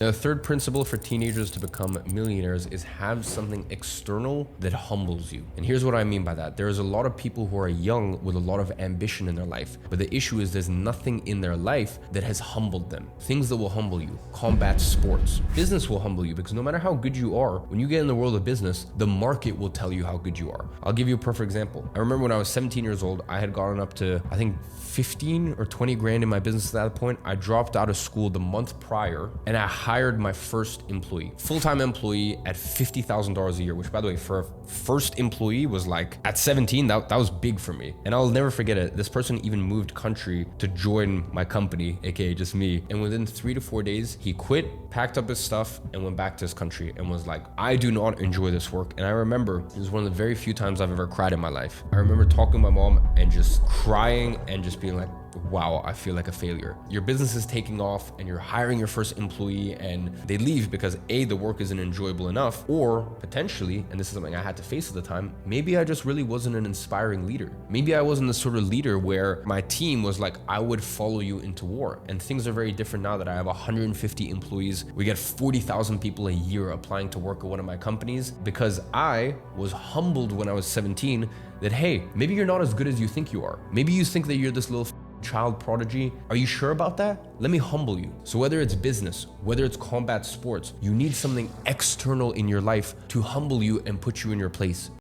Now, the third principle for teenagers to become millionaires is have something external that humbles you. And here's what I mean by that. There's a lot of people who are young with a lot of ambition in their life, but the issue is there's nothing in their life that has humbled them. Things that will humble you: combat sports. Business will humble you because no matter how good you are, when you get in the world of business, the market will tell you how good you are. I'll give you a perfect example. I remember when I was 17 years old, I had gotten up to, I think, 15 or 20 grand in my business at that point. I dropped out of school the month prior and I hired my first employee, full-time employee at $50,000 a year, which, by the way, for a first employee was like, at 17, that was big for me. And I'll never forget it. This person even moved country to join my company, aka just me. And within 3 to 4 days, he quit, packed up his stuff and went back to his country and was like, I do not enjoy this work. And I remember it was one of the very few times I've ever cried in my life. I remember talking to my mom and just crying and just being like, wow, I feel like a failure. Your business is taking off and you're hiring your first employee and they leave because A, the work isn't enjoyable enough, or potentially, and this is something I had to face at the time, maybe I just really wasn't an inspiring leader. Maybe I wasn't the sort of leader where my team was like, I would follow you into war. And things are very different now that I have 150 employees. We get 40,000 people a year applying to work at one of my companies because I was humbled when I was 17 that, hey, maybe you're not as good as you think you are. Maybe you think that you're this little child prodigy. Are you sure about that? Let me humble you. So whether it's business, whether it's combat sports, you need something external in your life to humble you and put you in your place.